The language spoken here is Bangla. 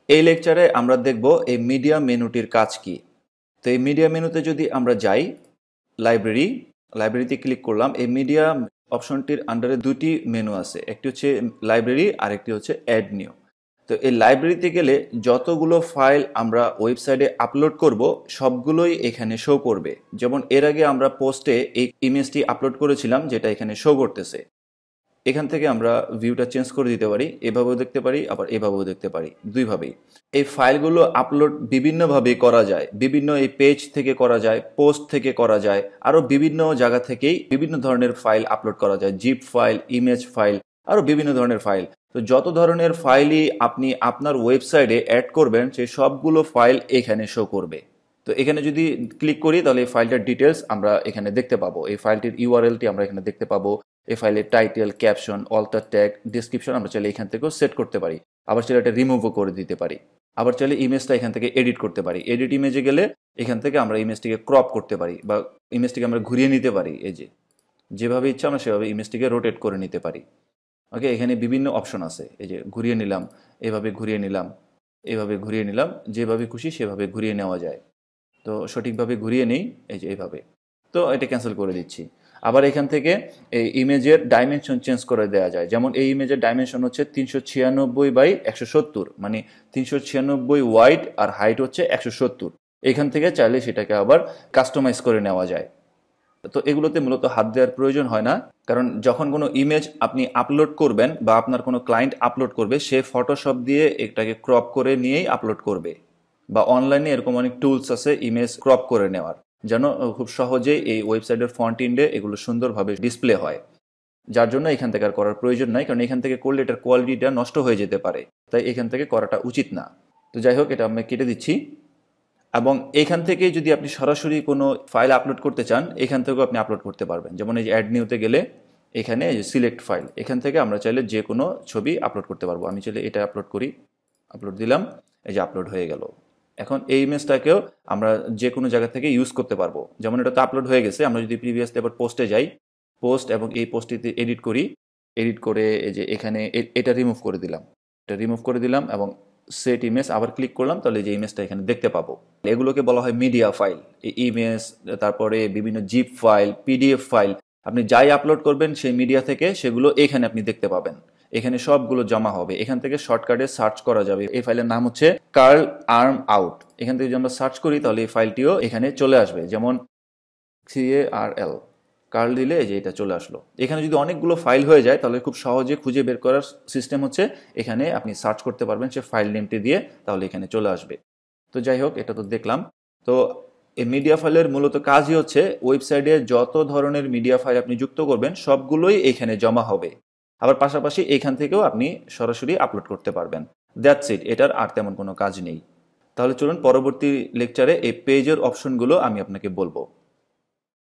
এই লেকচারে আমরা দেখব এই মিডিয়া মেনুটির কাজ কি। তো এই মিডিয়া মেনুতে যদি আমরা যাই, লাইব্রেরিতে ক্লিক করলাম। এই মিডিয়া অপশনটির আন্ডারে দুটি মেনু আছে, একটি হচ্ছে লাইব্রেরি আর একটি হচ্ছে অ্যাড নিউ। তো এই লাইব্রেরিতে গেলে যতগুলো ফাইল আমরা ওয়েবসাইটে আপলোড করব সবগুলোই এখানে শো করবে। যেমন এর আগে আমরা পোস্টে এই ইমেজটি আপলোড করেছিলাম, যেটা এখানে শো করতেছে। এখান থেকে আমরা ভিউটা চেঞ্জ করে দিতে পারি, এভাবেও দেখতে পারি আবার এভাবেও দেখতে পারি, দুইভাবেই। এই ফাইলগুলো আপলোড বিভিন্নভাবে করা যায়, বিভিন্ন এই পেজ থেকে করা যায়, পোস্ট থেকে করা যায়, আরও বিভিন্ন জায়গা থেকেই বিভিন্ন ধরনের ফাইল আপলোড করা যায়, জিপ ফাইল, ইমেজ ফাইল, আরও বিভিন্ন ধরনের ফাইল। তো যত ধরনের ফাইলই আপনি আপনার ওয়েবসাইটে অ্যাড করবেন সেই সবগুলো ফাইল এখানে শো করবে। তো এখানে যদি ক্লিক করি তাহলে এই ফাইলটার ডিটেলস আমরা এখানে দেখতে পাবো, এই ফাইলটির ইউআরএলটি আমরা এখানে দেখতে পাবো, এই ফাইলের title, caption, alt tag, description আমরা চাইলে এখান থেকেও সেট করতে পারি, আবার চাইলে এটা রিমুভও করে দিতে পারি, আবার চাইলে ইমেজটা এখান থেকে এডিট করতে পারি। এডিট ইমেজে গেলে এখান থেকে আমরা ইমেজটিকে ক্রপ করতে পারি বা ইমেজটিকে আমরা ঘুরিয়ে নিতে পারি, এই যেভাবে ইচ্ছা আমরা সেভাবে ইমেজটিকে রোটেট করে নিতে পারি। ওকে, এখানে বিভিন্ন অপশন আছে, এই যে ঘুরিয়ে নিলাম, এভাবে ঘুরিয়ে নিলাম, এভাবে ঘুরিয়ে নিলাম, যেভাবে খুশি সেভাবে ঘুরিয়ে নেওয়া যায়। তো সঠিকভাবে ঘুরিয়ে নেই, এই যে এইভাবে। তো এটা ক্যান্সেল করে দিচ্ছি। আবার এখান থেকে এই ইমেজের ডাইমেনশন চেঞ্জ করে দেওয়া যায়। যেমন এই ইমেজের ডাইমেনশন হচ্ছে 396/170, মানে 396 ওয়াইড আর হাইট হচ্ছে 170। এখান থেকে চাইলে সেটাকে আবার কাস্টমাইজ করে নেওয়া যায়। তো এগুলোতে মূলত হাত দেওয়ার প্রয়োজন হয় না, কারণ যখন কোনো ইমেজ আপনি আপলোড করবেন বা আপনার কোনো ক্লায়েন্ট আপলোড করবে, সে ফটোশপ দিয়ে এটাকে ক্রপ করে নিয়েই আপলোড করবে। বা অনলাইনে এরকম অনেক টুলস আছে ইমেজ ক্রপ করে নেওয়ার, যেন খুব সহজেই এই ওয়েবসাইটের ফন্ট ইন্ডে এগুলো সুন্দরভাবে ডিসপ্লে হয়। যার জন্য এখান থেকে আর করার প্রয়োজন নাই, কারণ এখান থেকে করলে এটার কোয়ালিটিটা নষ্ট হয়ে যেতে পারে, তাই এখান থেকে করাটা উচিত না। তো যাই হোক, এটা আমি কেটে দিচ্ছি। এবং এখান থেকে যদি আপনি সরাসরি কোনো ফাইল আপলোড করতে চান, এখান থেকেও আপনি আপলোড করতে পারবেন। যেমন এই যে অ্যাড নিউতে গেলে এখানে সিলেক্ট ফাইল, এখান থেকে আমরা চাইলে যে কোনো ছবি আপলোড করতে পারবো। আমি চাইলে এটা আপলোড করি, আপলোড দিলাম, এই যে আপলোড হয়ে গেল। এখন এই ইমেজটাকেও আমরা যে কোনো জায়গা থেকে ইউজ করতে পারবো। যেমন এটা তো আপলোড হয়ে গেছে, আমরা যদি প্রিভিয়াসলি আবার পোস্টে যাই, পোস্ট এবং এই পোস্টটিতে এডিট করি, এডিট করে এই যে এখানে এটা রিমুভ করে দিলাম, এটা রিমুভ করে দিলাম এবং সেট ইমেজ আবার ক্লিক করলাম, তাহলে যে ইমেজটা এখানে দেখতে পাবো। এগুলোকে বলা হয় মিডিয়া ফাইল। এই ইমেজ, তারপরে বিভিন্ন জিপ ফাইল, পিডিএফ ফাইল, আপনি যাই আপলোড করবেন সেই মিডিয়া থেকে সেগুলো এখানে আপনি দেখতে পাবেন। এখানে সবগুলো জমা হবে, এখান থেকে শর্টকাটে সার্চ করা যাবে। এই ফাইলের নাম হচ্ছে কার্ল আর্ম আউট। এখান থেকে যদি আমরা সার্চ করি তাহলে এই ফাইলটিও এখানে চলে আসবে। যেমন CARL, কার্ল দিলে যে এটা চলে আসলো। এখানে যদি অনেকগুলো ফাইল হয়ে যায় তাহলে খুব সহজে খুঁজে বের করার সিস্টেম হচ্ছে এখানে আপনি সার্চ করতে পারবেন সে ফাইল নেমটি দিয়ে, তাহলে এখানে চলে আসবে। তো যাই হোক, এটা তো দেখলাম। তো এই মিডিয়া ফাইলের মূলত কাজই হচ্ছে ওয়েবসাইটে যত ধরনের মিডিয়া ফাইল আপনি যুক্ত করবেন সবগুলোই এখানে জমা হবে। আবার পাশাপাশি এখান থেকেও আপনি সরাসরি আপলোড করতে পারবেন। দ্যাটস ইট, এটার আর তেমন কোনো কাজ নেই। তাহলে চলুন পরবর্তী লেকচারে এই পেজের অপশনগুলো আমি আপনাকে বলবো।